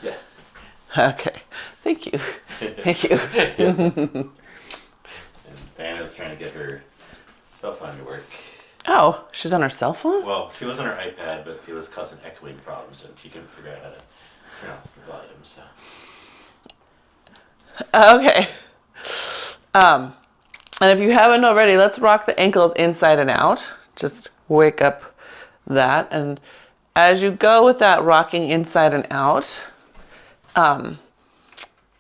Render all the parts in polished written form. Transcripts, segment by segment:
Yes. Okay. Thank you. Thank you. And Diana was trying to get her cell phone to work. Oh, she's on her cell phone? Well, she was on her iPad, but it was causing echoing problems, and she couldn't figure out how to turn off the volume. So. Okay. And if you haven't already, let's rock the ankles inside and out. Just wake up that. And as you go with that rocking inside and out,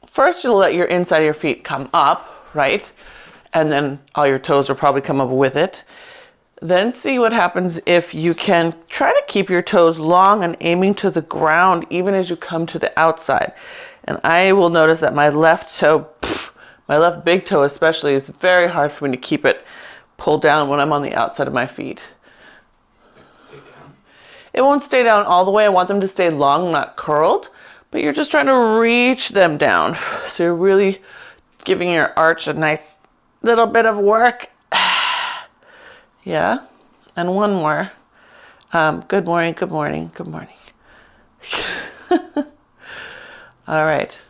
first you'll let your inside of your feet come up, right? And then all your toes will probably come up with it. Then see what happens if you can try to keep your toes long and aiming to the ground even as you come to the outside. And I will notice that my left toe, my left big toe especially, is very hard for me to keep it pulled down when I'm on the outside of my feet. Stay down. It won't stay down all the way. I want them to stay long, not curled, but you're just trying to reach them down. So you're really giving your arch a nice little bit of work. Yeah, and one more. Good morning, good morning, good morning. All right.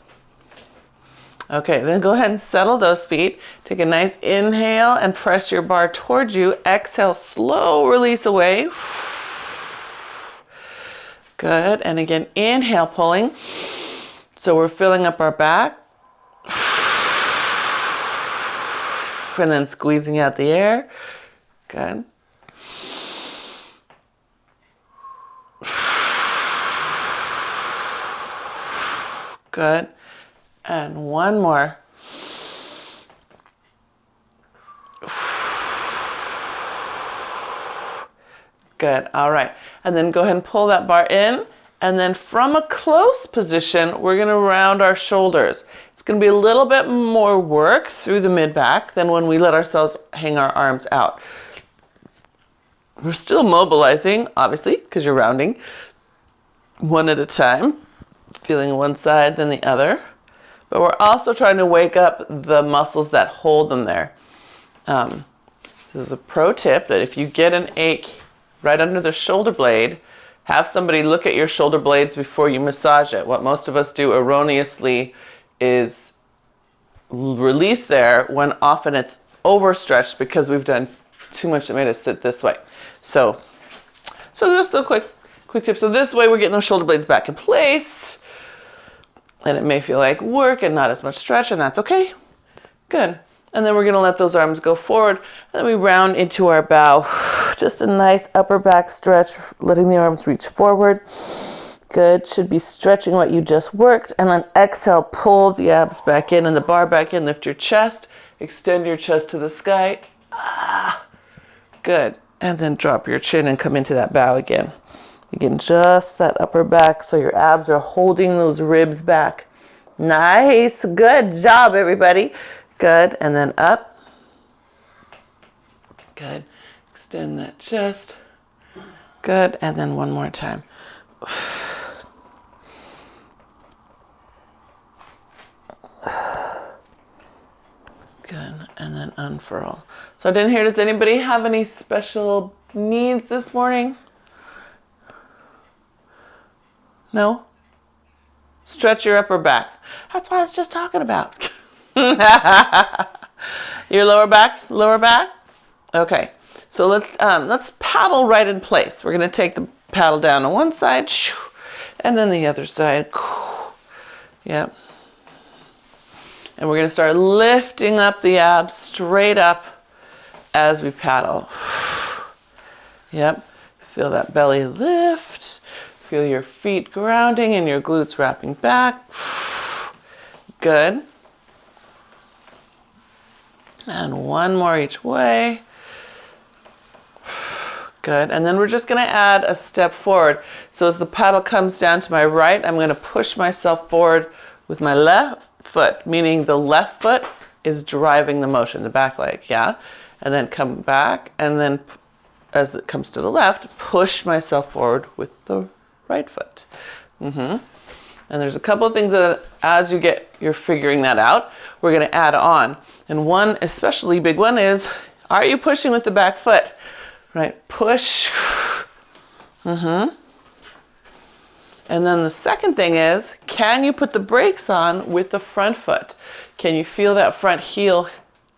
Okay, then go ahead and settle those feet. Take a nice inhale and press your bar towards you. Exhale, slow release away. Good, and again, inhale, pulling. So we're filling up our back. And then squeezing out the air. Good. Good. And one more. Good. All right. And then go ahead and pull that bar in. And then from a close position, we're going to round our shoulders. It's going to be a little bit more work through the mid-back than when we let ourselves hang our arms out. We're still mobilizing, obviously, because you're rounding one at a time, feeling one side, then the other. But we're also trying to wake up the muscles that hold them there. This is a pro tip that if you get an ache right under the shoulder blade, have somebody look at your shoulder blades before you massage it. What most of us do erroneously is release there when often it's overstretched because we've done too much that made us sit this way. So just a quick tip. So this way we're getting those shoulder blades back in place. And it may feel like work and not as much stretch, and that's okay. Good. And then we're gonna let those arms go forward, and then we round into our bow. Just a nice upper back stretch, letting the arms reach forward. Good, should be stretching what you just worked, and then exhale, pull the abs back in and the bar back in, lift your chest, extend your chest to the sky. Good, and then drop your chin and come into that bow again. Again, just that upper back so your abs are holding those ribs back. Nice, good job, everybody. Good, and then up. Good, extend that chest. Good, and then one more time. Good, and then unfurl. So I didn't hear, does anybody have any special needs this morning? No? Stretch your upper back. That's what I was just talking about. Your lower back? Lower back? Okay. So let's paddle right in place. We're going to take the paddle down on one side, and then the other side. Yep. And we're going to start lifting up the abs straight up as we paddle. Yep. Feel that belly lift. Feel your feet grounding and your glutes wrapping back. Good. And one more each way. Good. And then we're just going to add a step forward. So as the paddle comes down to my right, I'm going to push myself forward with my left foot, meaning the left foot is driving the motion, the back leg, yeah? And then come back, and then as it comes to the left, push myself forward with the right foot. And there's a couple of things that as you're figuring that out, we're going to add on. And one especially big one is, are you pushing with the back foot? Right, push. And then the second thing is, can you put the brakes on with the front foot? Can you feel that front heel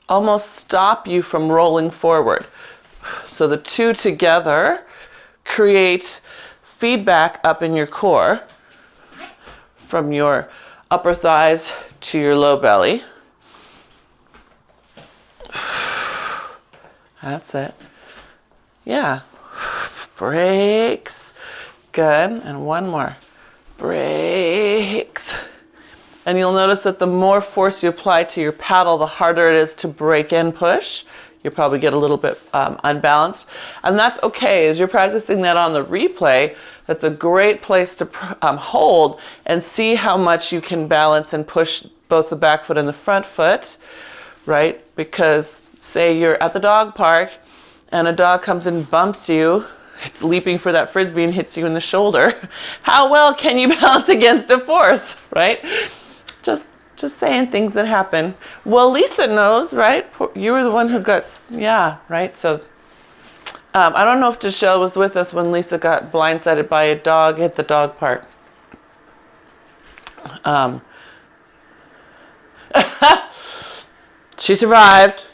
almost stop you from rolling forward? So the two together create feedback up in your core from your upper thighs to your low belly. That's it. Yeah. Brakes. Good. And one more. Brakes. And you'll notice that the more force you apply to your paddle, the harder it is to brake and push. You'll probably get a little bit unbalanced. And that's okay. As you're practicing that on the replay, that's a great place to hold and see how much you can balance and push both the back foot and the front foot, right? Because say you're at the dog park and a dog comes and bumps you, it's leaping for that frisbee and hits you in the shoulder. How well can you balance against a force, right? Just saying things that happen. Well, Lisa knows, right? You were the one who got, yeah, right? So I don't know if Deshelle was with us when Lisa got blindsided by a dog at the dog park. She survived.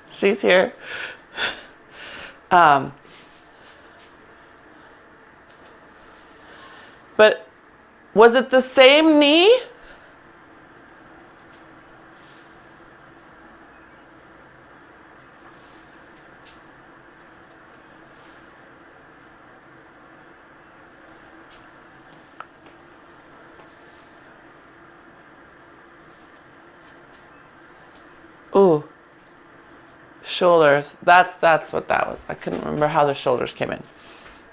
She's here. But was it the same knee? Ooh. Shoulders. That's what that was. I couldn't remember how the shoulders came in.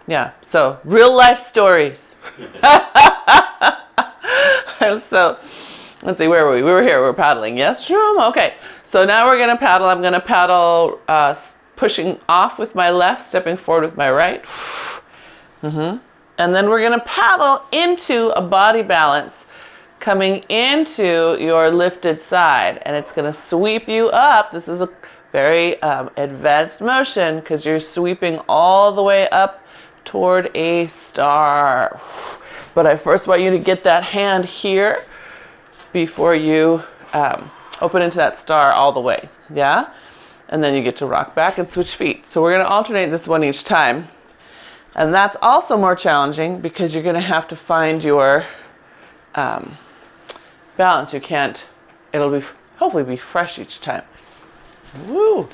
Yeah. So real life stories. So let's see, where were we? We were here. We were paddling. Yes, Shroom. Okay. So now we're gonna paddle. I'm gonna paddle pushing off with my left, stepping forward with my right. And then we're gonna paddle into a body balance, coming into your lifted side, and it's gonna sweep you up. This is a very advanced motion because you're sweeping all the way up toward a star. But I first want you to get that hand here before you open into that star all the way, yeah? And then you get to rock back and switch feet. So we're gonna alternate this one each time. And that's also more challenging because you're gonna have to find your balance. You can't, it'll be hopefully be fresh each time. Woo!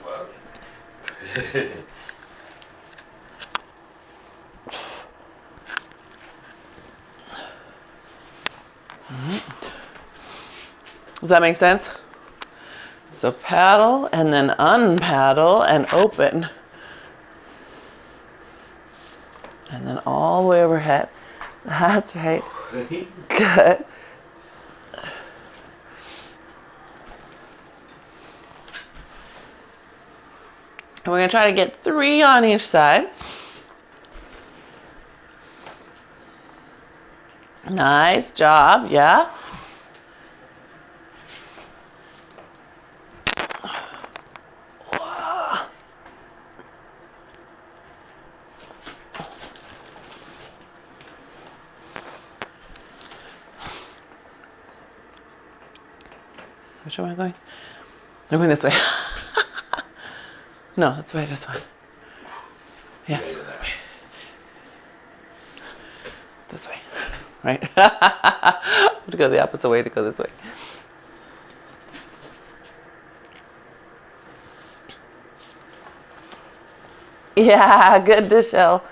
Does that make sense? So paddle and then unpaddle and open. And then all the way overhead. That's right. Good. And we're going to try to get 3 on each side. Nice job, yeah. Which way am I going? I'm going this way. No, that's the way I just went. Yes. This way. Right? I have to go the opposite way to go this way. Yeah, good, Deshelle.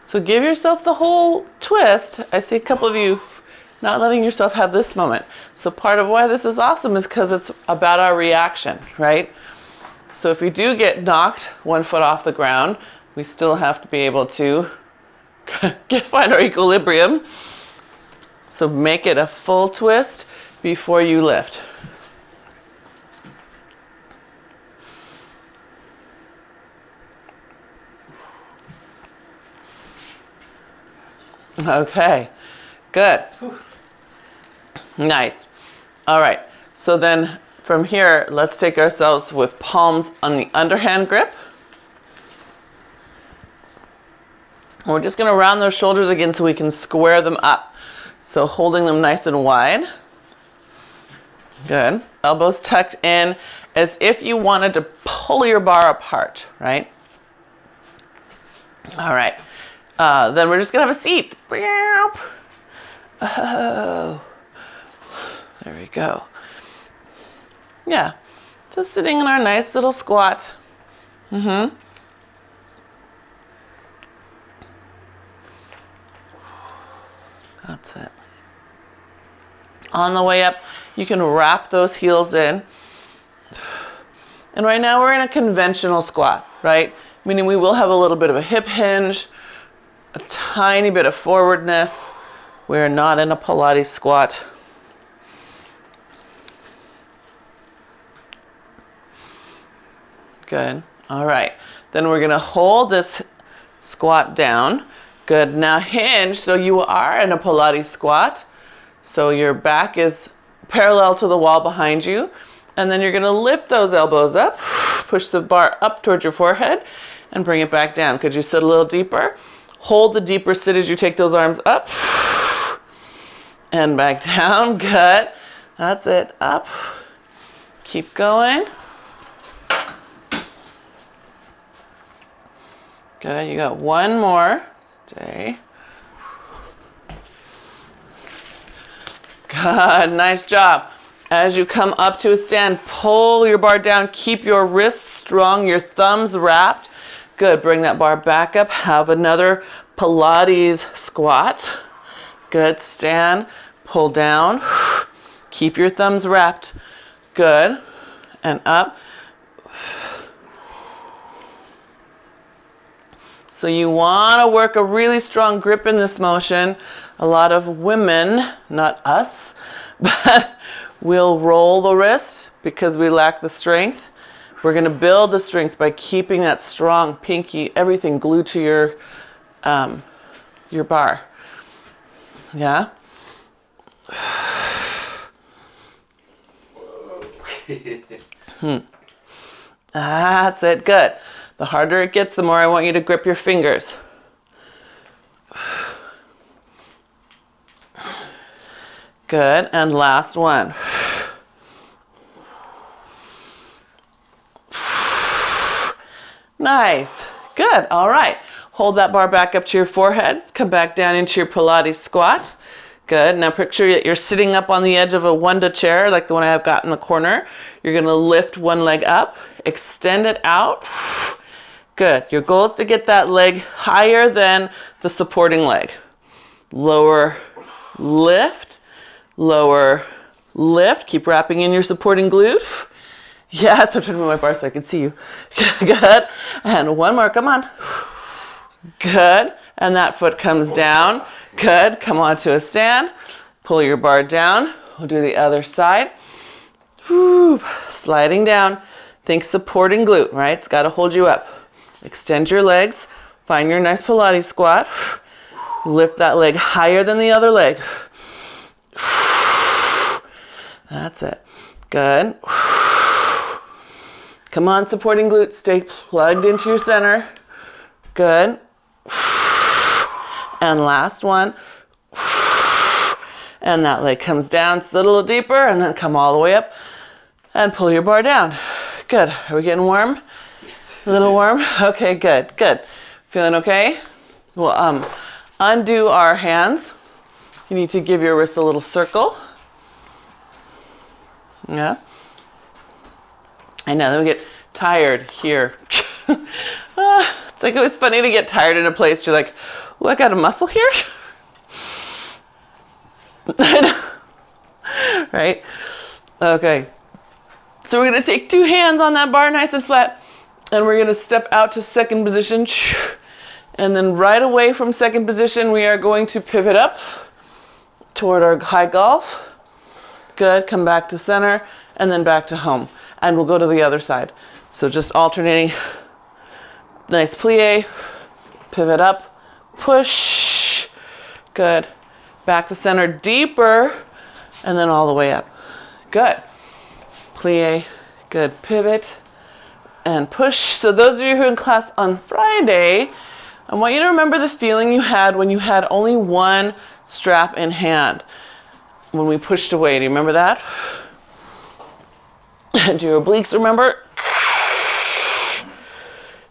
So give yourself the whole twist. I see a couple of you not letting yourself have this moment. So part of why this is awesome is because it's about our reaction, right? So if we do get knocked 1 foot off the ground, we still have to be able to find our equilibrium. So make it a full twist before you lift. Okay, good. Nice. All right, so then from here, let's take ourselves with palms on the underhand grip. We're just gonna round those shoulders again so we can square them up. So holding them nice and wide. Good. Elbows tucked in as if you wanted to pull your bar apart, right? All right. Then we're just gonna have a seat. Oh. There we go. Yeah. Just sitting in our nice little squat. Mm-hmm. That's it. On the way up, you can wrap those heels in. And right now we're in a conventional squat, right? Meaning we will have a little bit of a hip hinge, a tiny bit of forwardness. We're not in a Pilates squat. Good. All right. Then we're going to hold this squat down. Good. Now hinge, so you are in a Pilates squat. So your back is parallel to the wall behind you. And then you're going to lift those elbows up, push the bar up towards your forehead, and bring it back down. Could you sit a little deeper? Hold the deeper sit as you take those arms up and back down. Good. That's it. Up. Keep going. Good. You got one more. Stay. Good. Nice job. As you come up to a stand, pull your bar down. Keep your wrists strong, your thumbs wrapped. Good. Bring that bar back up. Have another Pilates squat. Good. Stand. Pull down. Keep your thumbs wrapped. Good. And up. So you want to work a really strong grip in this motion. A lot of women, not us, but we'll roll the wrist because we lack the strength. We're going to build the strength by keeping that strong pinky, everything glued to your bar. Yeah? That's it. Good. The harder it gets, the more I want you to grip your fingers. Good. And last one. Nice. Good. All right. Hold that bar back up to your forehead. Come back down into your Pilates squat. Good. Now picture that you're sitting up on the edge of a Wunda chair, like the one I've got in the corner. You're going to lift one leg up, extend it out. Good. Your goal is to get that leg higher than the supporting leg. Lower lift, lower lift. Keep wrapping in your supporting glute. Yes, I'm trying to move my bar so I can see you. Good. And one more. Come on. Good. And that foot comes down. Good. Come on to a stand. Pull your bar down. We'll do the other side. Woo. Sliding down. Think supporting glute, right? It's got to hold you up. Extend your legs. Find your nice Pilates squat. Lift that leg higher than the other leg. That's it. Good. Come on, supporting glute. Stay plugged into your center. Good. And last one. And that leg comes down, sit a little deeper, and then come all the way up and pull your bar down. Good. Are we getting warm? Yes. A little warm? Okay, good, good. Feeling okay? We'll undo our hands. You need to give your wrist a little circle. Yeah. I know, then we get tired here. It's like it was funny to get tired in a place you're like, oh, I got a muscle here? I know. Right? Okay. So we're going to take two hands on that bar nice and flat, and we're going to step out to second position. And then right away from second position, we are going to pivot up toward our high golf. Good. Come back to center and then back to home. And we'll go to the other side. So just alternating. Nice plie. Pivot up. Push. Good. Back to center, deeper, and then all the way up. Good. Plie. Good. Pivot and push. So those of you who are in class on Friday, I want you to remember the feeling you had when you had only one strap in hand. When we pushed away, do you remember that? Do your obliques remember?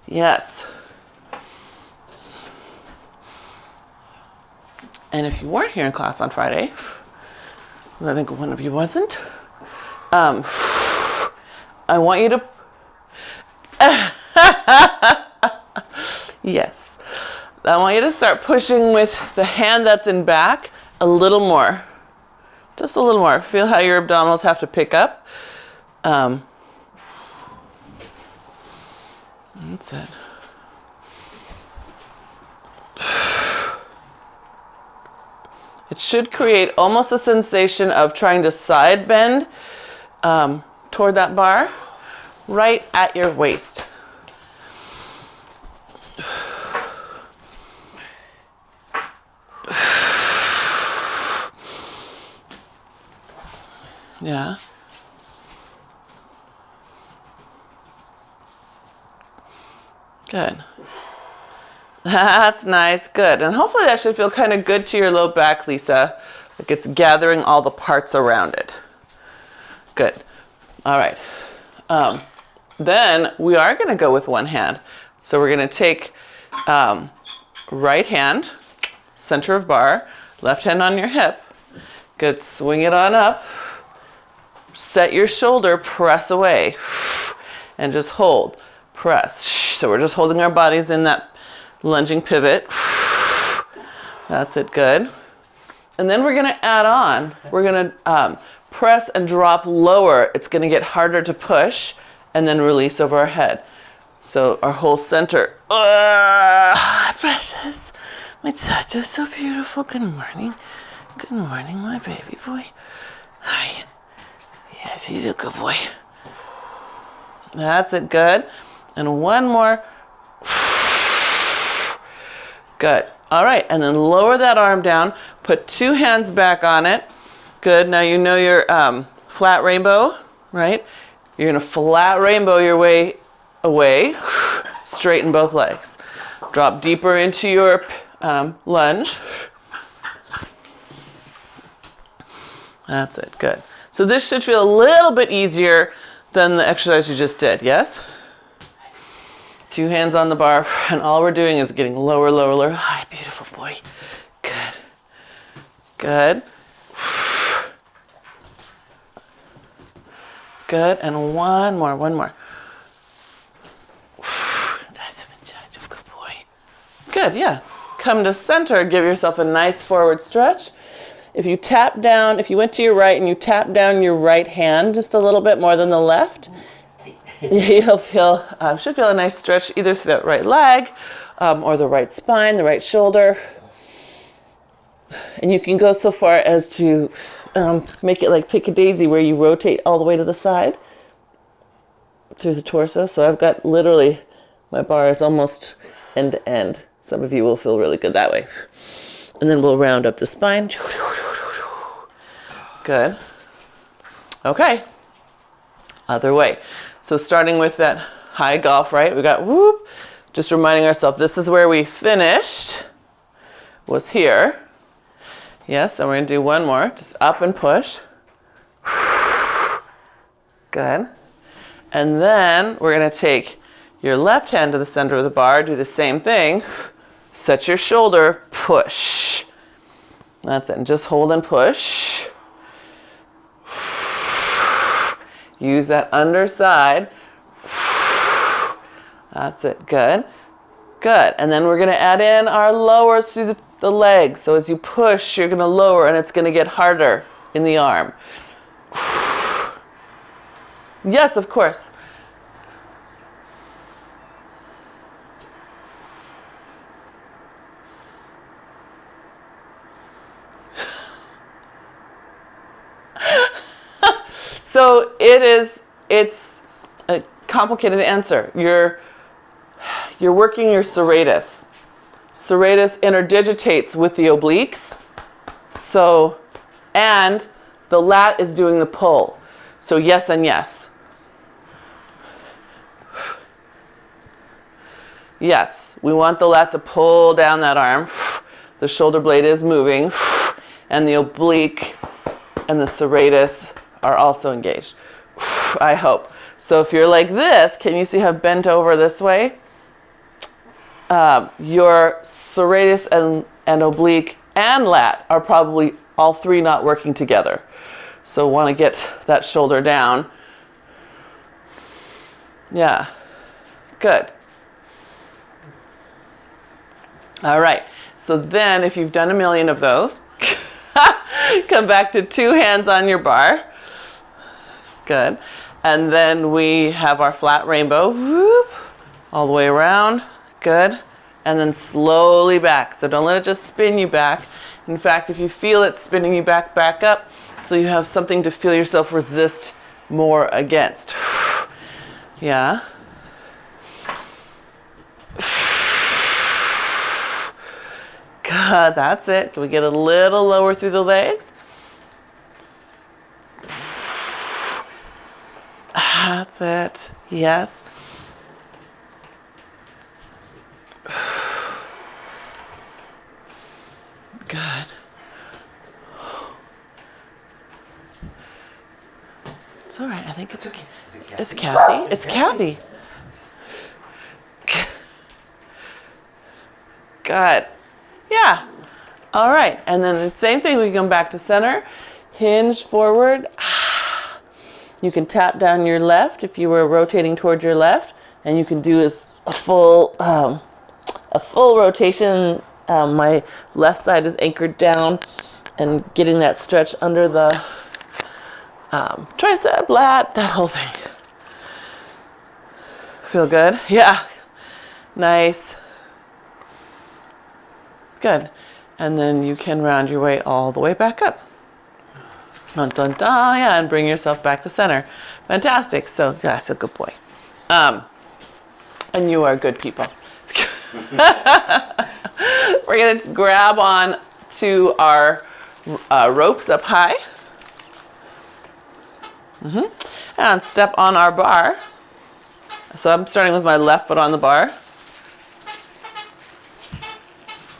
Yes. And if you weren't here in class on Friday, I think one of you wasn't, I want you to, yes, I want you to start pushing with the hand that's in back a little more, just a little more. Feel how your abdominals have to pick up. That's it. It should create almost a sensation of trying to side bend toward that bar, right at your waist. Yeah. Good. That's nice. Good. And hopefully that should feel kind of good to your low back, Lisa. Like it's gathering all the parts around it. Good. All right. Then we are going to go with one hand. So we're going to take right hand, center of bar, left hand on your hip. Good. Swing it on up. Set your shoulder, press away, and just hold. Press. So we're just holding our bodies in that lunging pivot. That's it. Good. And then we're going to add on. We're going to press and drop lower. It's going to get harder to push and then release over our head. So our whole center. Precious. My touch is so beautiful. Good morning. Good morning, my baby boy. Hi. Yes, he's a good boy. That's it. Good. And one more. Good. All right. And then lower that arm down. Put two hands back on it. Good. Now you know your flat rainbow, right? You're going to flat rainbow your way away. Straighten both legs. Drop deeper into your lunge. That's it. Good. So this should feel a little bit easier than the exercise you just did. Yes? Two hands on the bar, and all we're doing is getting lower, lower, lower. Hi, beautiful boy. Good. Good. Good. And one more, one more. That's a good boy. Good, yeah. Come to center, give yourself a nice forward stretch. If you tap down, if you went to your right and you tap down your right hand just a little bit more than the left, you'll feel, should feel a nice stretch either through that right leg or the right spine, the right shoulder. And you can go so far as to make it like pick a daisy where you rotate all the way to the side through the torso. So I've got literally, my bar is almost end to end. Some of you will feel really good that way. And then we'll round up the spine. Good. Okay. Other way. So starting with that high golf, right? We got whoop. Just reminding ourselves, this is where we finished. Was here. Yes, and we're going to do one more. Just up and push. Good. And then we're going to take your left hand to the center of the bar. Do the same thing. Set your shoulder. Push. That's it. And just hold and push. Use that underside. That's it. Good. Good. And then we're going to add in our lowers through the legs. So as you push, you're going to lower and it's going to get harder in the arm. Yes, of course. So it's a complicated answer. You're working your serratus. serratus interdigitates with the obliques. So, and the lat is doing the pull. So yes and yes. Yes, we want the lat to pull down that arm. The shoulder blade is moving, and the oblique and the serratus are also engaged. I hope. So if you're like this, can you see how bent over this way? Your serratus and oblique and lat are probably all three not working together. So want to get that shoulder down. Yeah, good. All right, so then if you've done a million of those, come back to 2 hands on your bar. Good. And then we have our flat rainbow, whoop, all the way around. Good. And then slowly back. So don't let it just spin you back. In fact, if you feel it spinning you back, back up, so you have something to feel yourself resist more against. Yeah. Good, that's it. Can we get a little lower through the legs? That's it. Yes. Good. It's all right. I think it's it's Kathy. It's Kathy. Good. Yeah. All right. And then the same thing. We come back to center. Hinge forward. You can tap down your left if you were rotating toward your left, and you can do a full rotation. My left side is anchored down, and getting that stretch under the tricep, lat, that whole thing. Feel good? Yeah. Nice. Good. And then you can round your way all the way back up. Dun, dun, dun, yeah, and bring yourself back to center. Fantastic. So that's a good boy. And you are good people. We're going to grab on to our ropes up high. And step on our bar. So I'm starting with my left foot on the bar.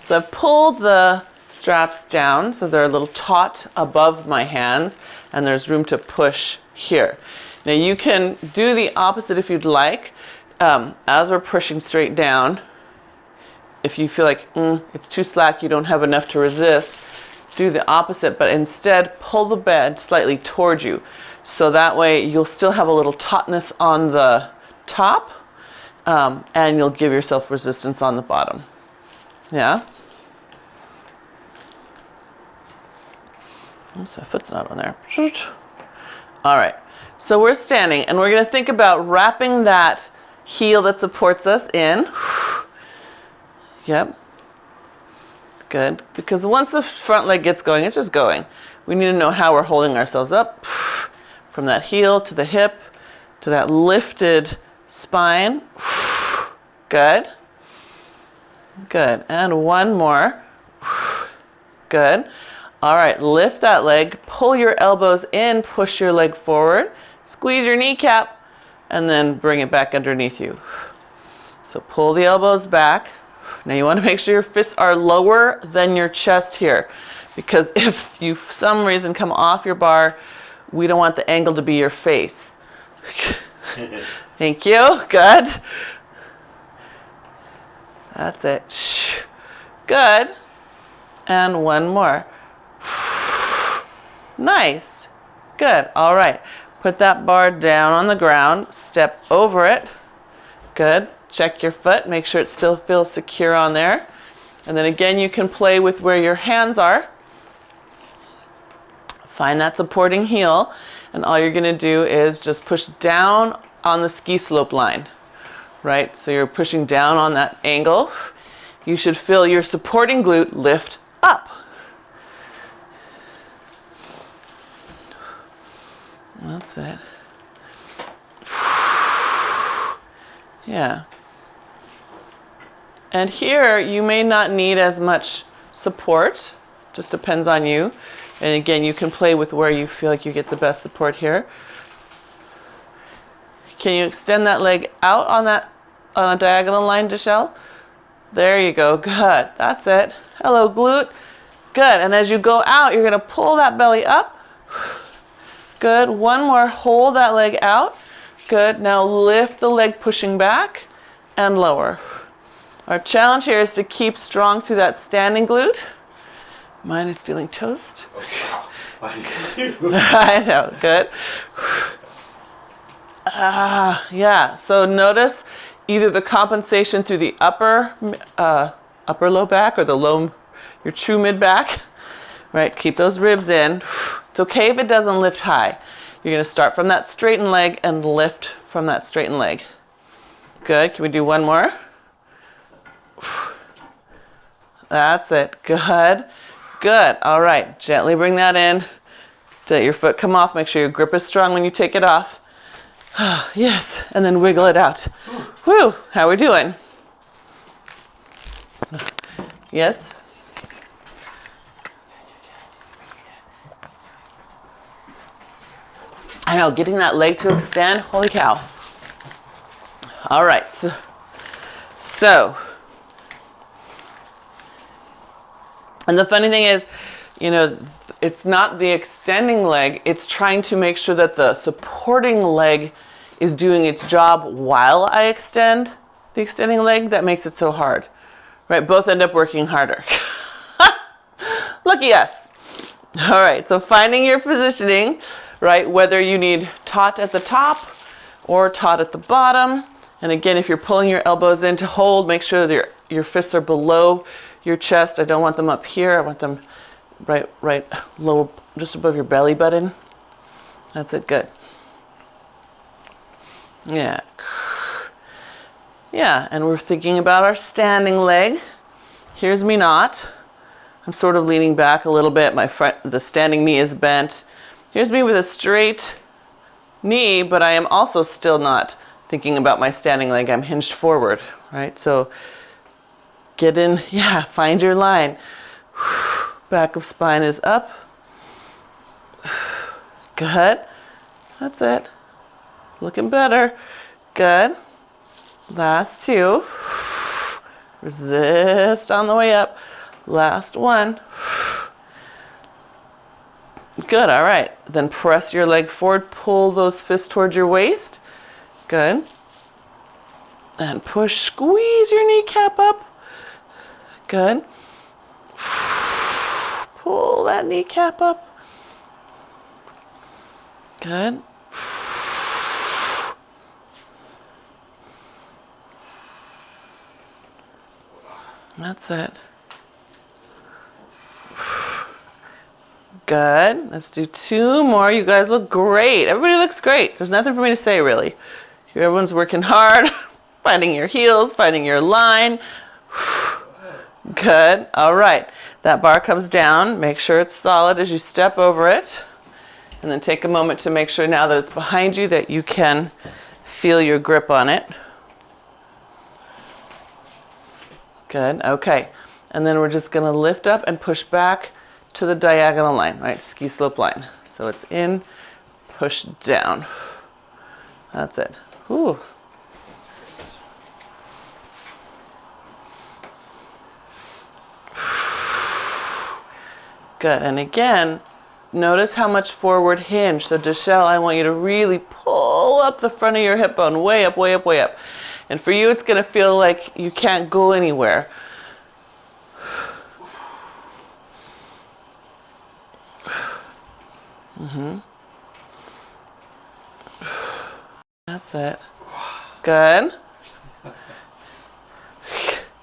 So I've pulled the straps down so they're a little taut above my hands, and there's room to push here. Now you can do the opposite if you'd like. As we're pushing straight down, if you feel like it's too slack, you don't have enough to resist, do the opposite, but instead pull the bed slightly towards you. So that way you'll still have a little tautness on the top, and you'll give yourself resistance on the bottom. Yeah? Oops, my foot's not on there. All right, so we're standing, and we're gonna think about wrapping that heel that supports us in. Yep. Good, because once the front leg gets going, it's just going. We need to know how we're holding ourselves up. From that heel to the hip, to that lifted spine. Good. Good, and one more. Good. All right, lift that leg, pull your elbows in, push your leg forward, squeeze your kneecap, and then bring it back underneath you. So pull the elbows back. Now you want to make sure your fists are lower than your chest here, because if you for some reason come off your bar, we don't want the angle to be your face. Thank you, good. That's it. Good. And one more. Nice. Good. All right. Put that bar down on the ground. Step over it. Good. Check your foot. Make sure it still feels secure on there. And then again, you can play with where your hands are. Find that supporting heel. And all you're going to do is just push down on the ski slope line. Right? So you're pushing down on that angle. You should feel your supporting glute lift up. That's it. And here you may not need as much support, just depends on you. And again, you can play with where you feel like you get the best support here. Can you extend that leg out on a diagonal line, Deshelle? There you go, good, that's it. Hello, glute. Good, and as you go out, you're gonna pull that belly up. Good, one more, hold that leg out. Good, now lift the leg pushing back and lower. Our challenge here is to keep strong through that standing glute. Mine is feeling toast. Oh, wow. I know, good. Yeah, so notice either the compensation through the upper low back or your true mid back, right? Keep those ribs in. It's okay if it doesn't lift high. You're gonna start from that straightened leg and lift from that straightened leg. Good, can we do one more? That's it, good, good. All right, gently bring that in. Let your foot come off, make sure your grip is strong when you take it off. Yes, and then wiggle it out. Whew, how we doing? Yes? I know, getting that leg to extend, holy cow. All right, so, and the funny thing is, you know, it's not the extending leg, it's trying to make sure that the supporting leg is doing its job while I extend the extending leg that makes it so hard, right? Both end up working harder. Lucky us. All right, so finding your positioning, right? Whether you need taut at the top or taut at the bottom. And again, if you're pulling your elbows in to hold, make sure that your fists are below your chest. I don't want them up here. I want them right low, just above your belly button. That's it, good. Yeah. Yeah, and we're thinking about our standing leg. Here's me not. I'm sort of leaning back a little bit. The standing knee is bent. Here's me with a straight knee, but I am also still not thinking about my standing leg. I'm hinged forward, right? So get in, yeah, find your line. Back of spine is up. Good. That's it. Looking better. Good. Last two. Resist on the way up. Last one. Good, all right. Then press your leg forward, pull those fists towards your waist. Good. And push, squeeze your kneecap up. Good. Pull that kneecap up. Good. That's it. Good. Let's do two more. You guys look great. Everybody looks great. There's nothing for me to say, really. Everyone's working hard, finding your heels, finding your line. Good. All right. That bar comes down. Make sure it's solid as you step over it. And then take a moment to make sure now that it's behind you that you can feel your grip on it. Good. Okay. And then we're just going to lift up and push back to the diagonal line, right? Ski slope line. So it's in, push down. That's it. Whew. Good. And again, notice how much forward hinge. So Deshelle, I want you to really pull up the front of your hip bone, way up, way up, way up. And for you, it's going to feel like you can't go anywhere. That's it. Good.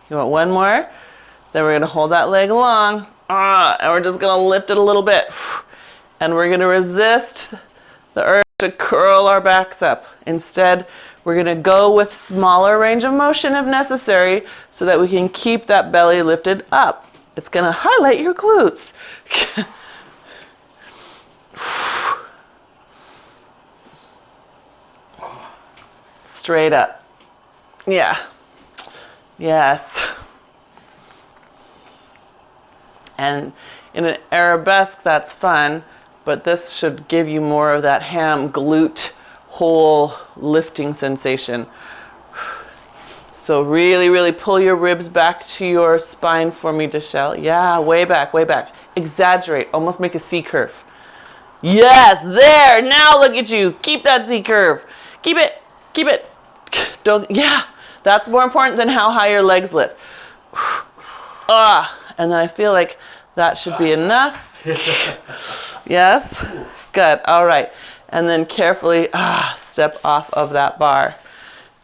You want one more? Then we're going to hold that leg long. And we're just going to lift it a little bit. And we're going to resist the urge to curl our backs up. Instead, we're going to go with smaller range of motion if necessary so that we can keep that belly lifted up. It's going to highlight your glutes. Straight up. Yeah. Yes. And in an arabesque, that's fun, but this should give you more of that ham glute whole lifting sensation. So really, really pull your ribs back to your spine for me, Deshelle. Yeah, way back, way back. Exaggerate, almost make a C curve. Yes, there, now look at you. Keep that Z curve. Keep it, keep it. Don't, yeah, that's more important than how high your legs lift. And then I feel like that should be enough. Yes, good, all right. And then carefully step off of that bar.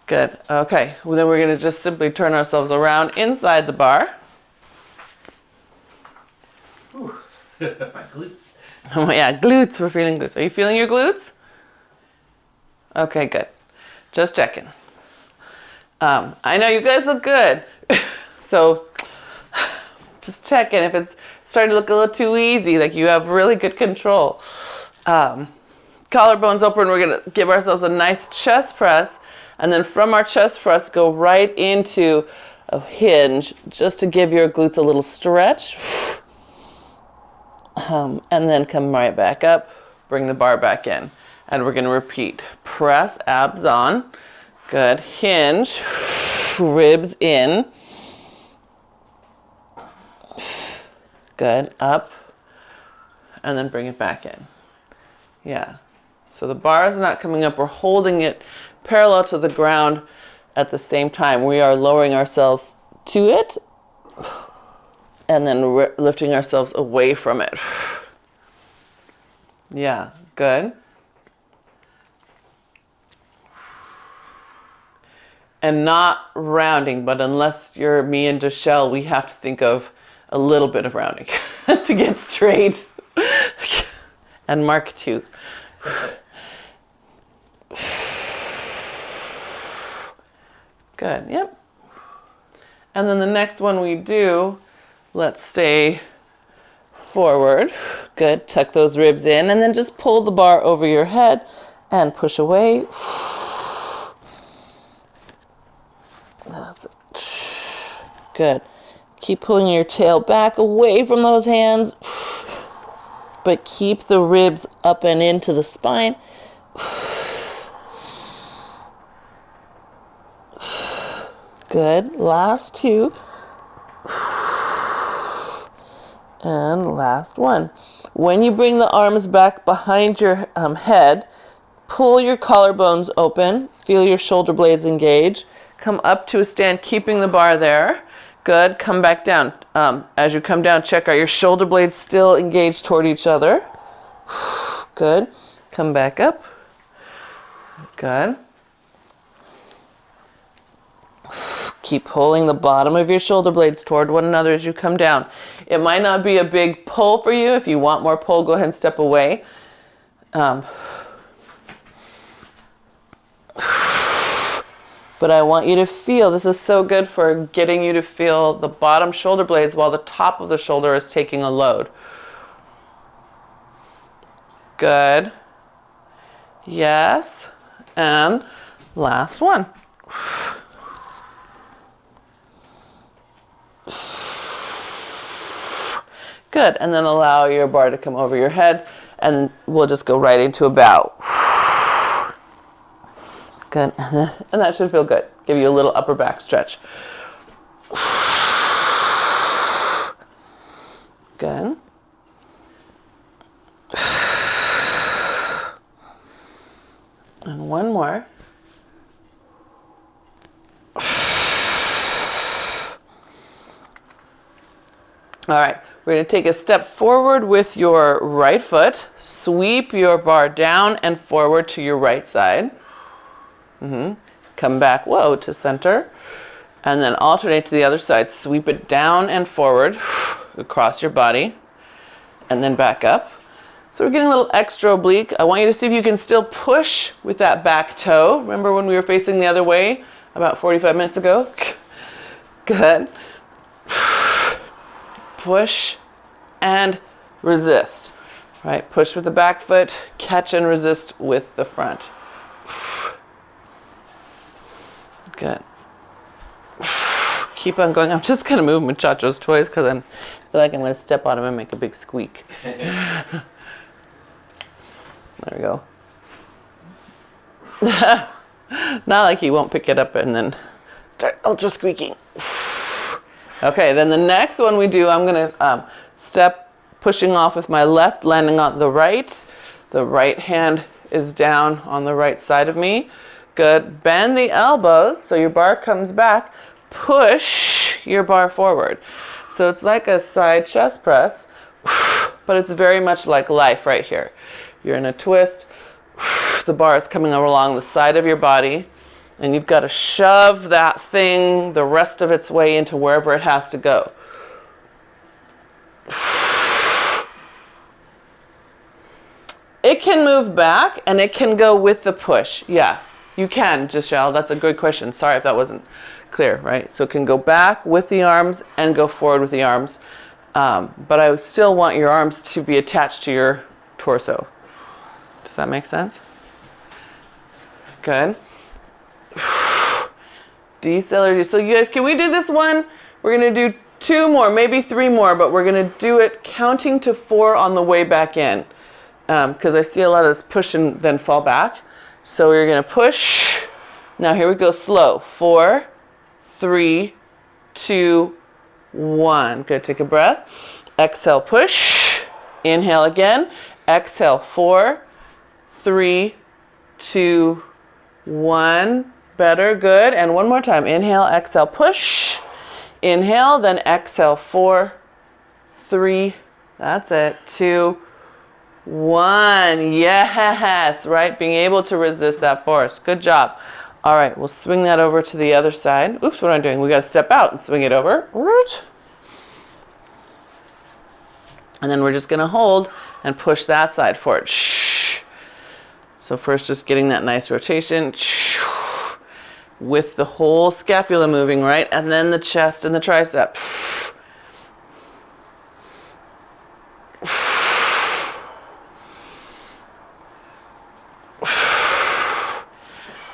Good, okay. Well, then we're gonna just simply turn ourselves around inside the bar. Ooh. My glutes. Oh yeah, glutes, we're feeling glutes. Are you feeling your glutes? Okay, good. Just checking. I know you guys look good. So just checking if it's starting to look a little too easy, like you have really good control. Collarbones open, we're gonna give ourselves a nice chest press, and then from our chest press, go right into a hinge, just to give your glutes a little stretch. And then come right back up, bring the bar back in. And we're gonna repeat. Press, abs on. Good, hinge, ribs in. Good, up, and then bring it back in. Yeah, so the bar is not coming up, we're holding it parallel to the ground at the same time. We are lowering ourselves to it and then lifting ourselves away from it. Yeah, good. And not rounding, but unless you're me and Deshelle, we have to think of a little bit of rounding to get straight. And Mark too. Good, yep. And then the next one we do, let's stay forward. Good, tuck those ribs in and then just pull the bar over your head and push away. That's it. Good. Keep pulling your tail back away from those hands, but keep the ribs up and into the spine. Good. Last two. And last one. When you bring the arms back behind your head, pull your collarbones open. Feel your shoulder blades engage. Come up to a stand, keeping the bar there. Good. Come back down. As you come down, check, are your shoulder blades still engaged toward each other? Good. Come back up. Good. Keep pulling the bottom of your shoulder blades toward one another as you come down. It might not be a big pull for you. If you want more pull, go ahead and step away. But I want you to feel, this is so good for getting you to feel the bottom shoulder blades while the top of the shoulder is taking a load. Good. Yes. And last one. Good, and then allow your bar to come over your head, and we'll just go right into a bow. Good, and that should feel good. Give you a little upper back stretch. Good. And one more. All right, we're going to take a step forward with your right foot. Sweep your bar down and forward to your right side. Come back, whoa, to center. And then alternate to the other side. Sweep it down and forward across your body. And then back up. So we're getting a little extra oblique. I want you to see if you can still push with that back toe. Remember when we were facing the other way about 45 minutes ago? Good. Push and resist. Right? Push with the back foot, catch and resist with the front. keep on going. I'm just going to move Muchacho's toys because I feel like I'm going to step on him and make a big squeak. There we go. Not like he won't pick it up and then start ultra squeaking. Okay, then the next one we do, I'm going to step pushing off with my left, landing on the right. The right hand is down on the right side of me. Good. Bend the elbows so your bar comes back. Push your bar forward. So it's like a side chest press, but it's very much like life right here. You're in a twist. The bar is coming along the side of your body, and you've got to shove that thing the rest of its way into wherever it has to go. It can move back and it can go with the push. Yeah, you can, Giselle. That's a good question. Sorry if that wasn't clear, right? So it can go back with the arms and go forward with the arms. But I still want your arms to be attached to your torso. Does that make sense? Good. Decelerate. So you guys, can we do this one? We're going to do 2 more, maybe 3 more, but we're going to do it counting to 4 on the way back in. Because I see a lot of this push and then fall back. So we're going to push. Now here we go, slow. 4, 3, 2, 1. Good, take a breath. Exhale, push. Inhale again. Exhale, 4, 3, 2, 1. Better, good. And one more time. Inhale, exhale, push. Inhale, then exhale, 4, 3, that's it, 2, 1. Yes, right? Being able to resist that force. Good job. All right, we'll swing that over to the other side. Oops, what am I doing? We got to step out and swing it over. And then we're just going to hold and push that side forward. So first just getting that nice rotation with the whole scapula moving, right? And then the chest and the tricep.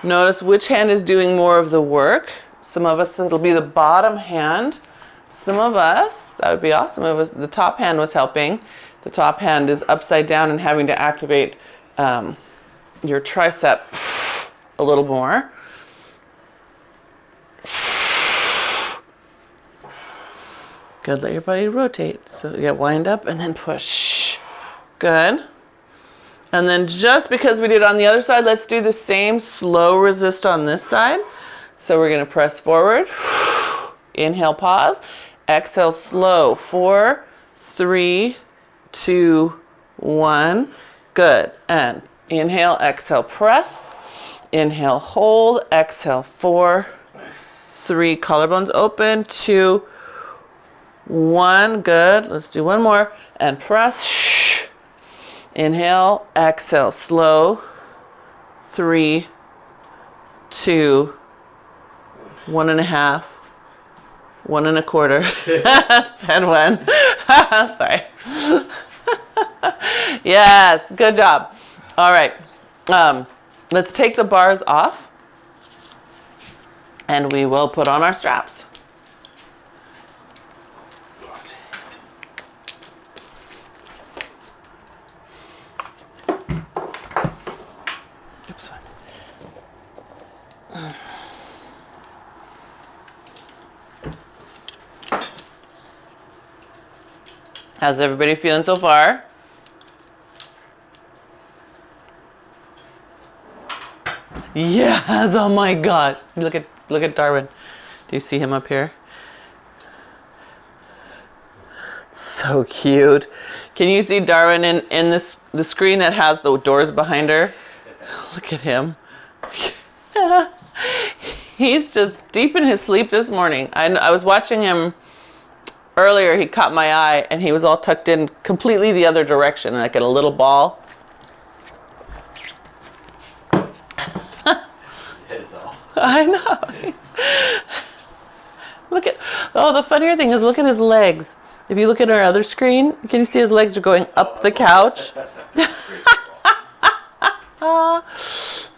Notice which hand is doing more of the work. Some of us, it'll be the bottom hand. Some of us, that would be awesome if the top hand was helping. The top hand is upside down and having to activate your tricep a little more. Good, let your body rotate. So yeah, wind up and then push. Good. And then just because we did it on the other side, let's do the same slow resist on this side. So we're going to press forward. Inhale, pause. Exhale, slow. 4, 3, 2, 1. Good. And inhale, exhale, press. Inhale, hold. Exhale, 4, 3. Collarbones open. 2, 1. Good. Let's do one more. And press. Inhale, exhale, slow. 3, 2, 1.5, 1 1/4, and 1. Sorry. Yes, good job. All right. Let's take the bars off and we will put on our straps. How's everybody feeling so far? Yes, oh my gosh. Look at Darwin. Do you see him up here? So cute. Can you see Darwin in the screen that has the doors behind her? Look at him. He's just deep in his sleep this morning. I was watching him earlier. He caught my eye and he was all tucked in completely the other direction, like in a little ball. I know. The funnier thing is, look at his legs. If you look at our other screen, can you see his legs are going up the couch?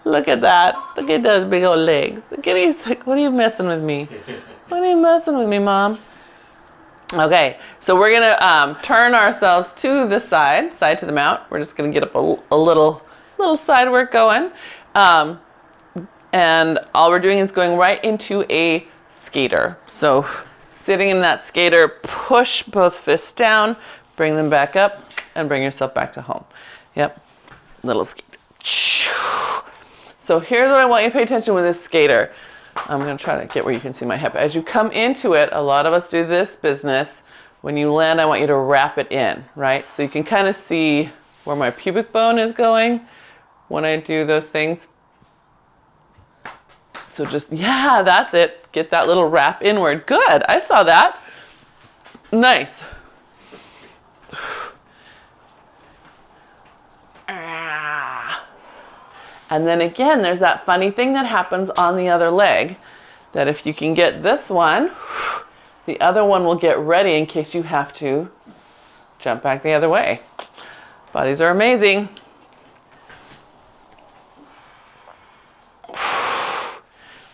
Look at that. Look at those big old legs. Look at, he's like, what are you messing with me? What are you messing with me, Mom? Okay, so we're gonna turn ourselves to the side to the mount. We're just gonna get up a little side work going. And all we're doing is going right into a skater. So sitting in that skater, push both fists down, bring them back up, and bring yourself back to home. Yep, little skater. So here's what I want you to pay attention with this skater. I'm gonna try to get where you can see my hip. As you come into it, a lot of us do this business. When you land, I want you to wrap it in, right? So you can kind of see where my pubic bone is going when I do those things. So just, yeah, that's it. Get that little wrap inward. Good, I saw that. Nice. And then again, there's that funny thing that happens on the other leg, that if you can get this one, the other one will get ready in case you have to jump back the other way. Bodies are amazing.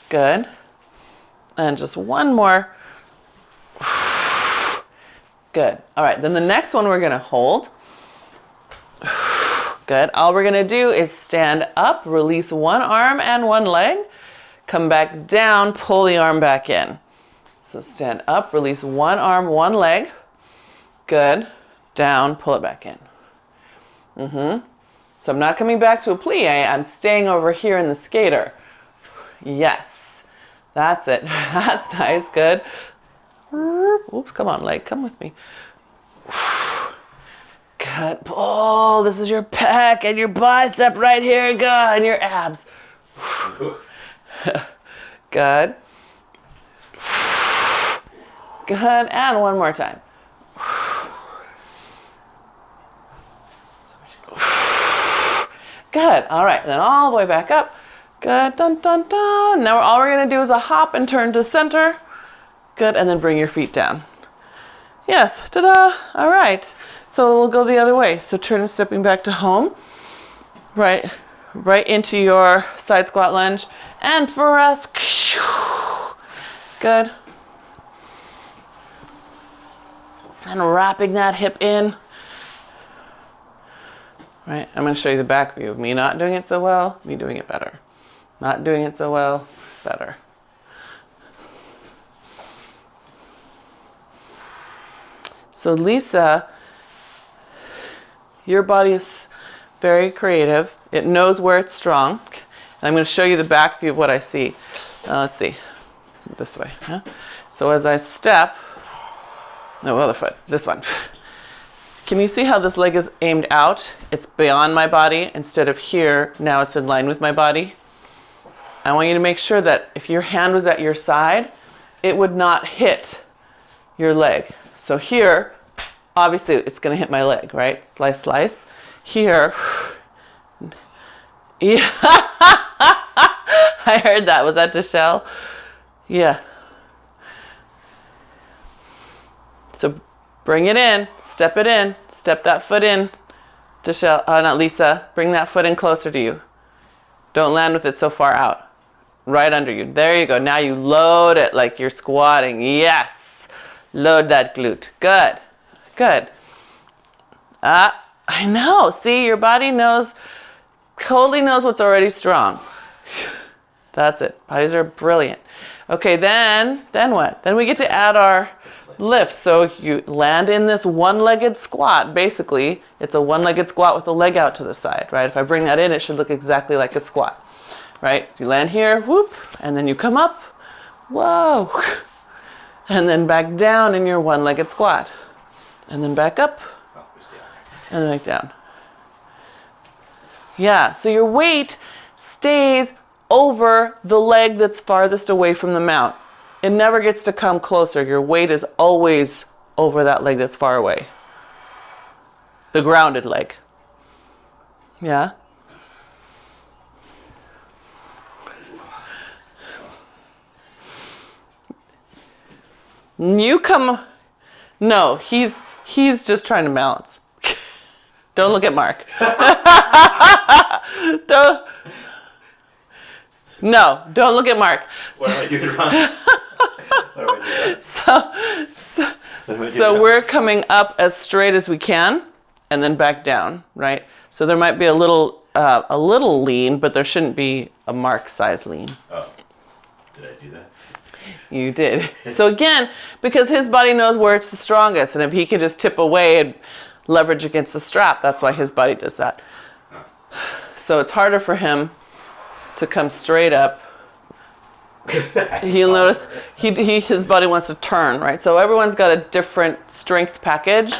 Good. And just one more. Good. All right, then the next one we're gonna hold. Good. All we're gonna do is stand up, release one arm and one leg, come back down, pull the arm back in. So stand up, release one arm, one leg. Good. Down, pull it back in. So I'm not coming back to a plie, I'm staying over here in the skater. Yes, that's it. That's nice, good. Oops, come on, leg, come with me. Good, pull. This is your pec and your bicep right here, good, and your abs. Good. Good, and one more time. Good, all right, then all the way back up. Good, dun, dun, dun. Now all we're gonna do is a hop and turn to center. Good, and then bring your feet down. Yes, ta-da, all right. So we'll go the other way. So turn and stepping back to home. Right into your side squat lunge. And for us, good. And wrapping that hip in. Right, I'm gonna show you the back view of me not doing it so well, me doing it better. Not doing it so well, better. So Lisa, your body is very creative. It knows where it's strong. And I'm going to show you the back view of what I see. Let's see, this way. Huh? So as I step, no, other foot, this one. Can you see how this leg is aimed out? It's beyond my body instead of here. Now it's in line with my body. I want you to make sure that if your hand was at your side, it would not hit your leg. So here, obviously it's gonna hit my leg, right? Slice, slice. Here, yeah. I heard that, was that Deshelle? Yeah. So bring it in, step that foot in. Deshelle, not Lisa, bring that foot in closer to you. Don't land with it so far out. Right under you, there you go. Now you load it like you're squatting, yes. Load that glute. Good. Good. I know. See, your body knows, totally knows what's already strong. That's it. Bodies are brilliant. Okay, then what? Then we get to add our lifts. So you land in this one-legged squat. Basically, it's a one-legged squat with the leg out to the side, right? If I bring that in, it should look exactly like a squat, right? You land here, whoop, and then you come up. Whoa. And then back down in your one-legged squat. And then back up. And then back down. Yeah, so your weight stays over the leg that's farthest away from the mount. It never gets to come closer. Your weight is always over that leg that's far away. The grounded leg. Yeah? You come, no, he's just trying to balance. Don't look at Mark. Don't look at Mark. What am I doing wrong? How do I do that? So we're coming up as straight as we can, and then back down, right? So there might be a little lean, but there shouldn't be a mark size lean. Oh, did I do that? You did. So again, because his body knows where it's the strongest, and if he can just tip away and leverage against the strap, that's why his body does that. So it's harder for him to come straight up. You'll notice his body wants to turn, right? So everyone's got a different strength package,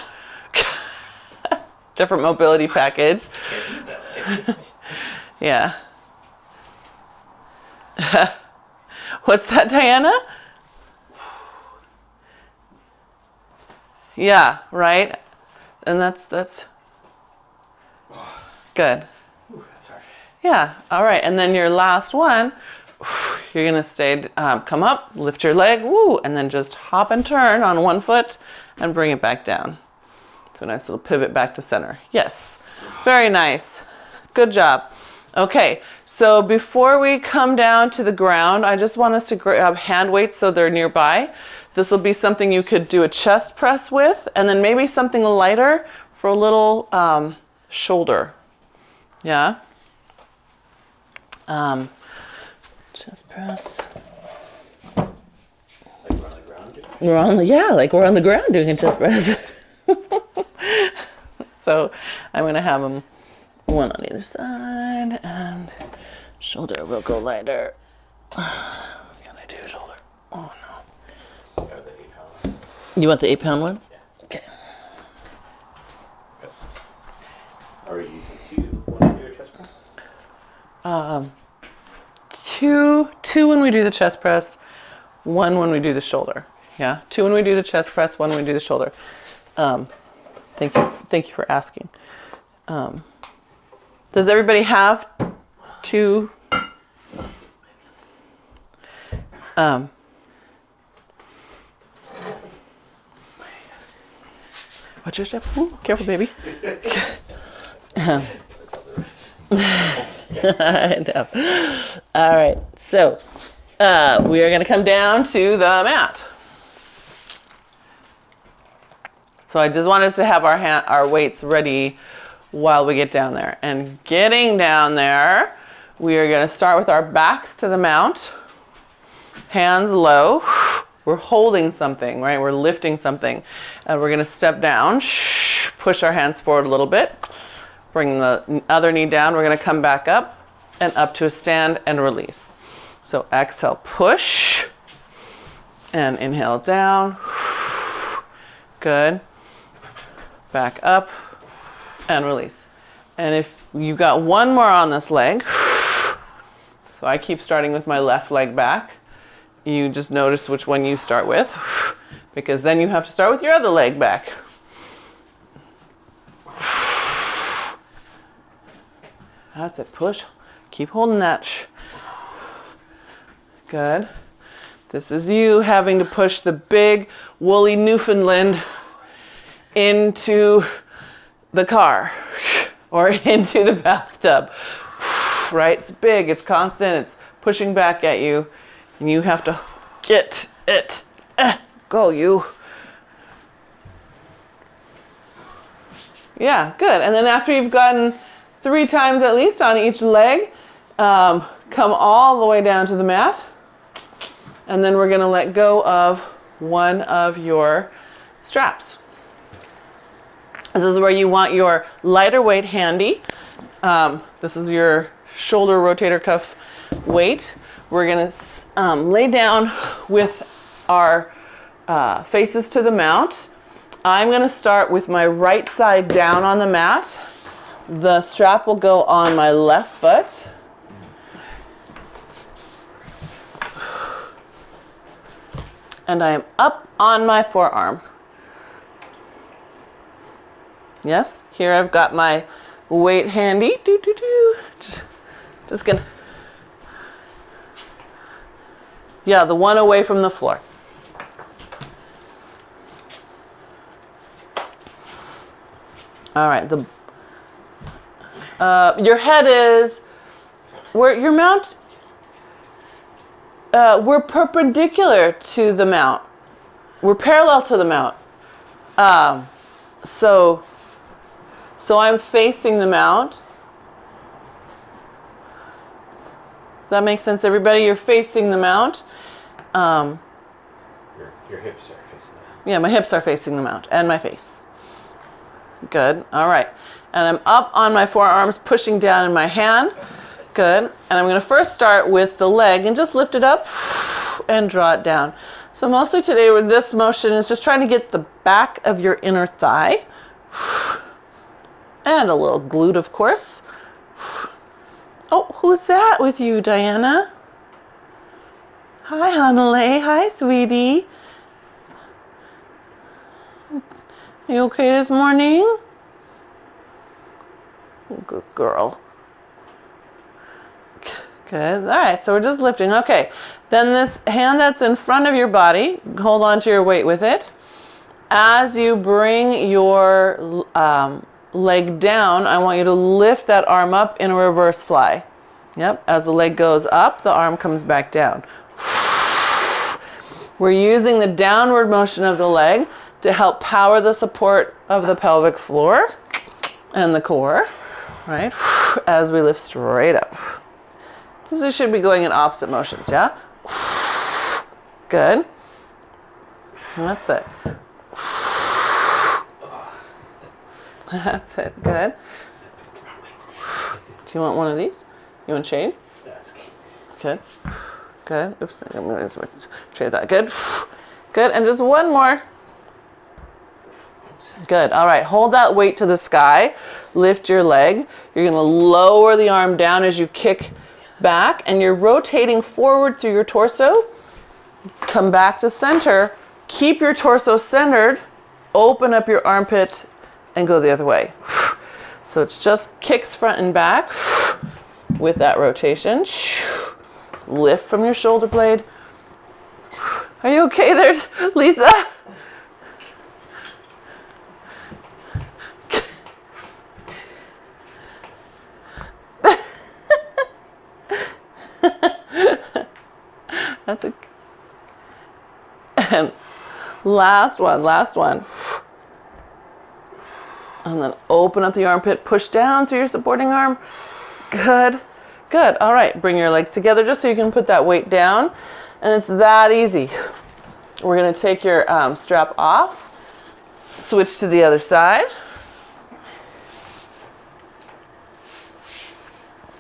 different mobility package. Can't do it that way. Yeah. What's that, Diana? Yeah, right? And that's good. Ooh, that's hard. Yeah, all right. And then your last one, you're gonna stay, come up, lift your leg, woo, and then just hop and turn on one foot and bring it back down. So a nice little pivot back to center. Yes, very nice. Good job. Okay, so before we come down to the ground, I just want us to grab hand weights so they're nearby. This will be something you could do a chest press with, and then maybe something lighter for a little shoulder. Yeah? Chest press. Like we're on the ground doing it? We're on the ground doing a chest press. So I'm gonna have them one on either side, and shoulder will go lighter. What can I do, shoulder? Oh no. Yeah, the 8-pound. You want the 8-pound ones? Yeah. Okay. Yep. Are we using 2 when we do a chest press? Two when we do the chest press, 1 when we do the shoulder. Yeah, 2 when we do the chest press, 1 when we do the shoulder. Thank you for asking. Does everybody have 2? Watch your step. Ooh, careful, baby. I know. All right, so we are going to come down to the mat. So I just want us to have our weights ready while we get down there. And getting down there, we are going to start with our backs to the mount, hands low. We're holding something, right? We're lifting something. And we're going to step down, push our hands forward a little bit. Bring the other knee down. We're going to come back up and up to a stand and release. So exhale, push, and inhale down. Good. Back up and release. And if you got one more on this leg, so I keep starting with my left leg back. You just notice which one you start with, because then you have to start with your other leg back. That's it, push. Keep holding that. Good. This is you having to push the big woolly Newfoundland into the car or into the bathtub. Right? It's big, it's constant, it's pushing back at you, and you have to get it. Go, you. Yeah, good. And then after you've gotten 3 times at least on each leg, come all the way down to the mat. And then we're going to let go of one of your straps. This is where you want your lighter weight handy. This is your shoulder rotator cuff weight. We're going to lay down with our faces to the mount. I'm going to start with my right side down on the mat. The strap will go on my left foot. And I am up on my forearm. Yes, here I've got my weight handy. Just gonna, yeah, the one away from the floor. All right, your head is where your mount. We're perpendicular to the mount. We're parallel to the mount. So I'm facing the mount. That makes sense, everybody? You're facing the mount. Your hips are facing the mount. Yeah, my hips are facing the mount and my face. Good. All right. And I'm up on my forearms, pushing down in my hand. Good. And I'm going to first start with the leg and just lift it up and draw it down. So mostly today with this motion is just trying to get the back of your inner thigh. And a little glute, of course. Oh, who's that with you, Diana? Hi, Hanalei. Hi, sweetie. Are you okay this morning? Good girl. Good. All right, so we're just lifting. Okay, then this hand that's in front of your body, hold on to your weight with it. As you bring your leg down, I want you to lift that arm up in a reverse fly. Yep, as the leg goes up, the arm comes back down. We're using the downward motion of the leg to help power the support of the pelvic floor and the core, right? As we lift straight up. This should be going in opposite motions, yeah? Good. That's it. That's it. Good. Do you want one of these? You want shade? That's okay. Good. Good. Oops. I'm going to trade that. Good. Good. And just one more. Good. All right. Hold that weight to the sky. Lift your leg. You're going to lower the arm down as you kick back, and you're rotating forward through your torso. Come back to center. Keep your torso centered. Open up your armpit and go the other way. So it's just kicks front and back with that rotation. Lift from your shoulder blade. Are you okay there, Lisa? That's a... And last one. And then open up the armpit, push down through your supporting arm. Good. Good. All right. Bring your legs together just so you can put that weight down. And it's that easy. We're going to take your strap off, switch to the other side.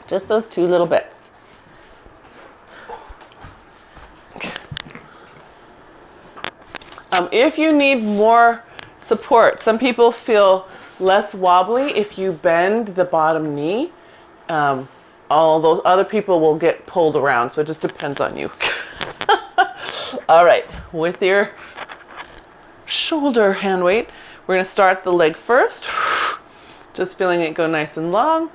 Just those two little bits. If you need more support, some people feel less wobbly if you bend the bottom knee. Although other people will get pulled around, so it just depends on you. All right, with your shoulder hand weight, we're going to start the leg first. Just feeling it go nice and long.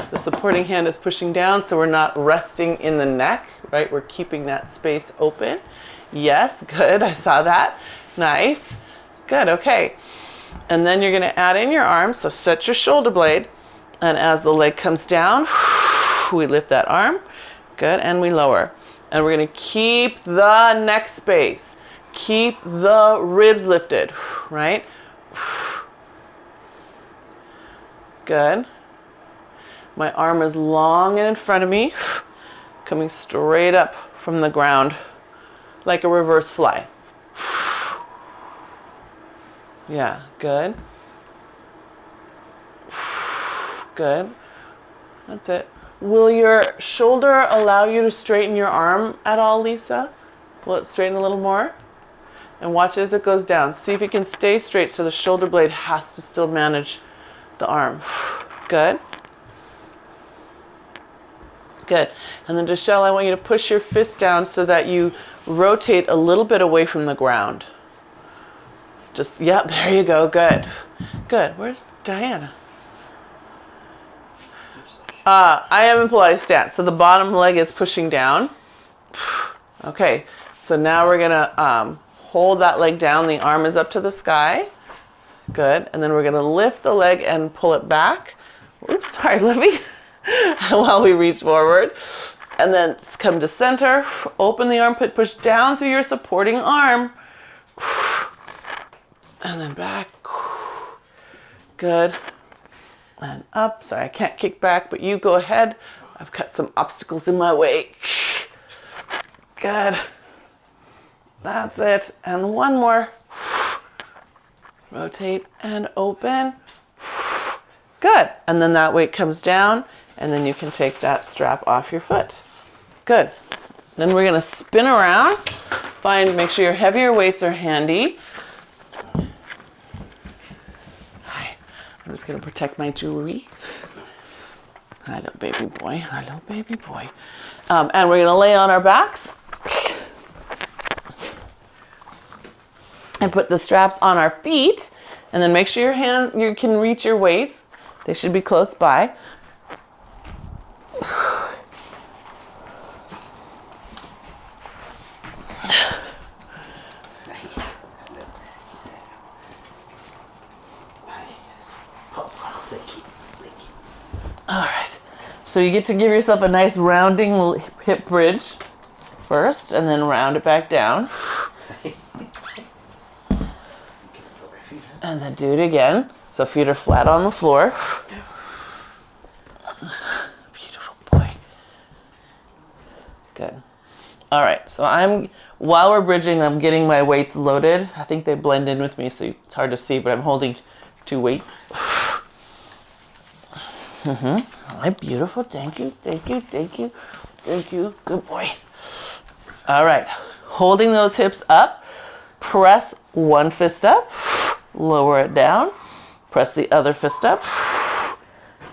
The supporting hand is pushing down, so we're not resting in the neck, right? We're keeping that space open. Yes, good, I saw that. Nice, good, okay. And then you're going to add in your arms, so set your shoulder blade. And as the leg comes down, we lift that arm. Good, and we lower. And we're going to keep the neck space. Keep the ribs lifted, right? Good. My arm is long and in front of me, coming straight up from the ground like a reverse fly. Yeah, good. Good. That's it. Will your shoulder allow you to straighten your arm at all, Lisa? Will it straighten a little more? And watch as it goes down. See if you can stay straight so the shoulder blade has to still manage the arm. Good. Good. And then Deshelle, I want you to push your fist down so that you rotate a little bit away from the ground. Just, yep, there you go. Good. Good. Where's Diana? I am in Pilates stance, so the bottom leg is pushing down. Okay, so now we're gonna hold that leg down. The arm is up to the sky. Good, and then we're gonna lift the leg and pull it back. Oops, sorry, Livy. While we reach forward. And then come to center, open the armpit, push down through your supporting arm. And then back. Good. And up. Sorry, I can't kick back, but you go ahead. I've got some obstacles in my way. Good. That's it. And one more. Rotate and open. Good. And then that weight comes down, and then you can take that strap off your foot. Good. Then we're gonna spin around. Make sure your heavier weights are handy. Hi. I'm just gonna protect my jewelry. Hello, baby boy. Hello, baby boy. And we're gonna lay on our backs and put the straps on our feet, and then make sure you can reach your weights. They should be close by. All right. So you get to give yourself a nice rounding hip bridge first, and then round it back down. And then do it again. So feet are flat on the floor. Beautiful boy. Good. All right, so while we're bridging, I'm getting my weights loaded. I think they blend in with me, so it's hard to see, but I'm holding 2 weights. All right, beautiful. Thank you, thank you, thank you, thank you. Good boy. All right, holding those hips up, press one fist up, lower it down, press the other fist up,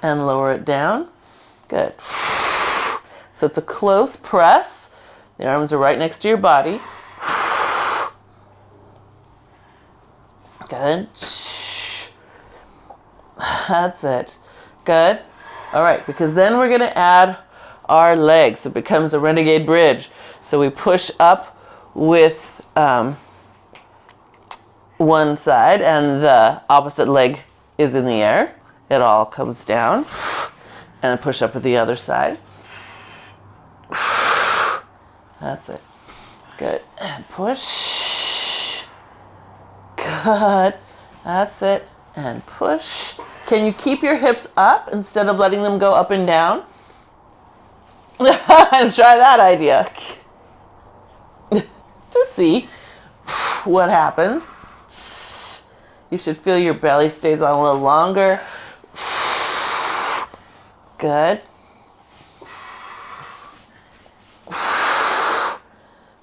and lower it down. Good. So it's a close press. The arms are right next to your body. Good. That's it. Good. All right, because then we're going to add our legs. So it becomes a renegade bridge. So we push up with one side, and the opposite leg is in the air. It all comes down. And push up with the other side. That's it. Good. And push. Good. That's it. And push. Can you keep your hips up instead of letting them go up and down? Try that idea. To see what happens. You should feel your belly stays on a little longer. Good.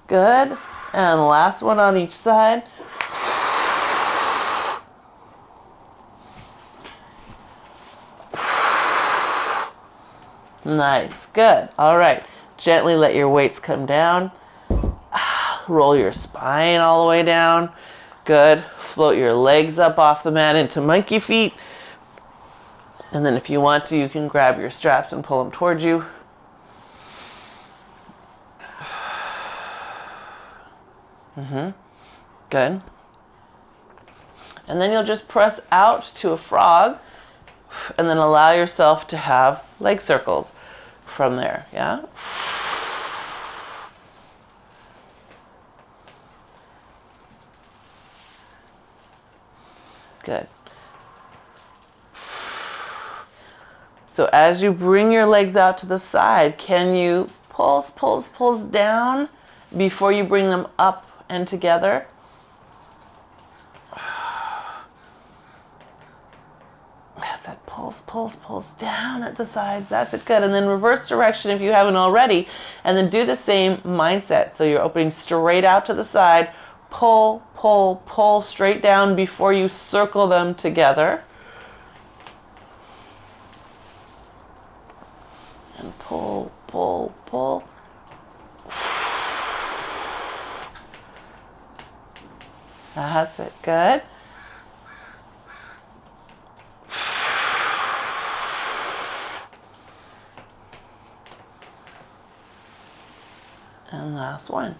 Good. And last one on each side. Nice. Good. All right. Gently let your weights come down. Roll your spine all the way down. Good. Float your legs up off the mat into monkey feet. And then if you want to, you can grab your straps and pull them towards you. Good. And then you'll just press out to a frog, and then allow yourself to have leg circles from there, yeah? Good. So as you bring your legs out to the side, can you pulse down before you bring them up and together? That's it. Pulse down at the sides. That's it. Good. And then reverse direction if you haven't already. And then do the same mindset. So you're opening straight out to the side. Pull straight down before you circle them together. And pull. That's it. Good. And last one.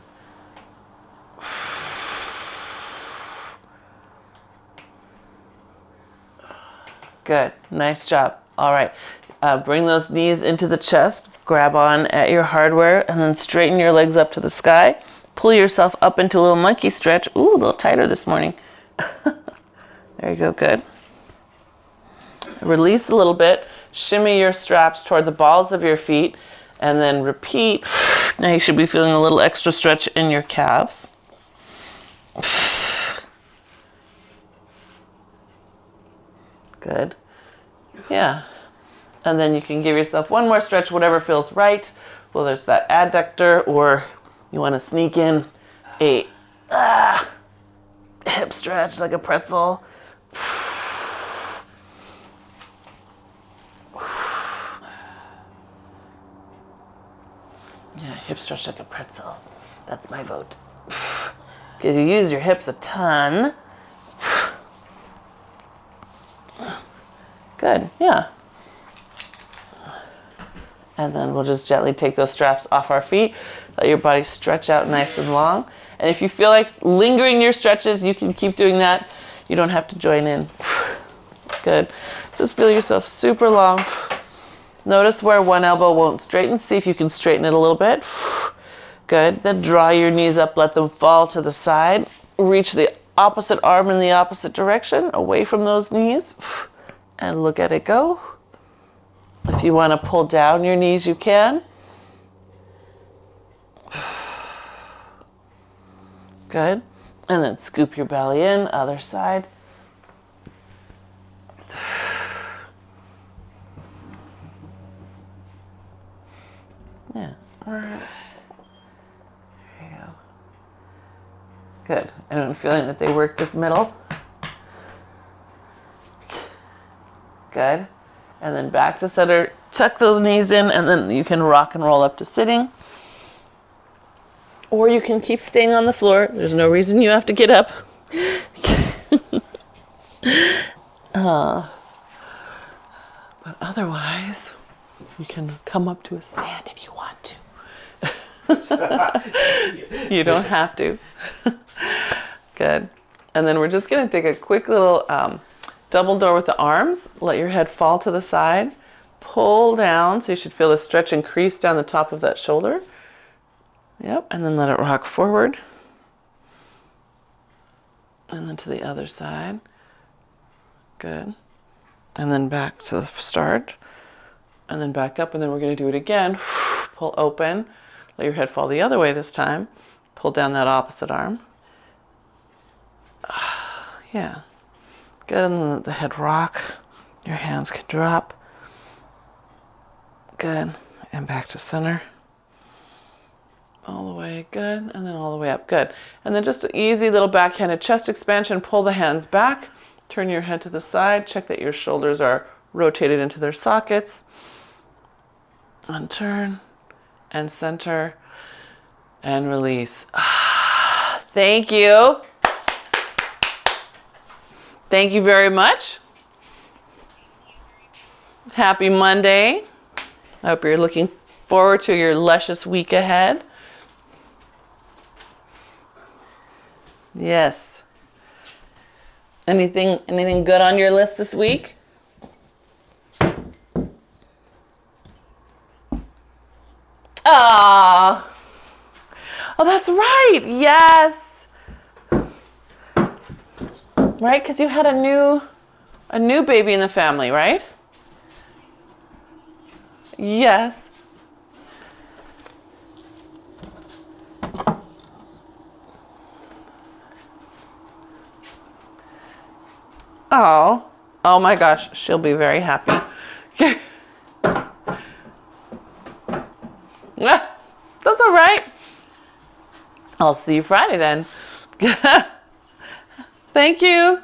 Good. Nice job. All right, bring those knees into the chest, grab on at your hardware, and then straighten your legs up to the sky. Pull yourself up into a little monkey stretch. Ooh, a little tighter this morning. There you go, good. Release a little bit, shimmy your straps toward the balls of your feet, and then repeat. Now you should be feeling a little extra stretch in your calves. Good. Yeah. And then you can give yourself one more stretch, whatever feels right. Well, there's that adductor, or you want to sneak in a hip stretch like a pretzel. Yeah, hip stretch like a pretzel. That's my vote. Because you use your hips a ton. Good, yeah. And then we'll just gently take those straps off our feet. Let your body stretch out nice and long. And if you feel like lingering your stretches, you can keep doing that. You don't have to join in. Good. Just feel yourself super long. Notice where one elbow won't straighten. See if you can straighten it a little bit. Good. Then draw your knees up. Let them fall to the side. Reach the opposite arm in the opposite direction, away from those knees. And look at it go. If you want to pull down your knees, you can. Good. And then scoop your belly in, other side. Yeah. There you go. Good. Anyone feeling that they work this middle? Good. And then back to center. Tuck those knees in, and then you can rock and roll up to sitting. Or you can keep staying on the floor. There's no reason you have to get up. But otherwise, you can come up to a stand if you want to. You don't have to. Good. And then we're just going to take a quick little double door with the arms. Let your head fall to the side. Pull down, so you should feel the stretch increase down the top of that shoulder. Yep, and then let it rock forward. And then to the other side. Good. And then back to the start. And then back up, and then we're going to do it again. Pull open. Let your head fall the other way this time. Pull down that opposite arm. Yeah. Good, and then let the head rock. Your hands can drop. Good, and back to center. All the way, good, and then all the way up, good. And then just an easy little backhanded chest expansion. Pull the hands back. Turn your head to the side. Check that your shoulders are rotated into their sockets. Unturn, and center, and release. Thank you. Thank you very much. Happy Monday. I hope you're looking forward to your luscious week ahead. Yes. Anything good on your list this week? Ah. Oh, that's right. Yes. Right, because you had a new baby in the family, right? Yes. Oh my gosh, she'll be very happy. That's all right. I'll see you Friday then. Thank you.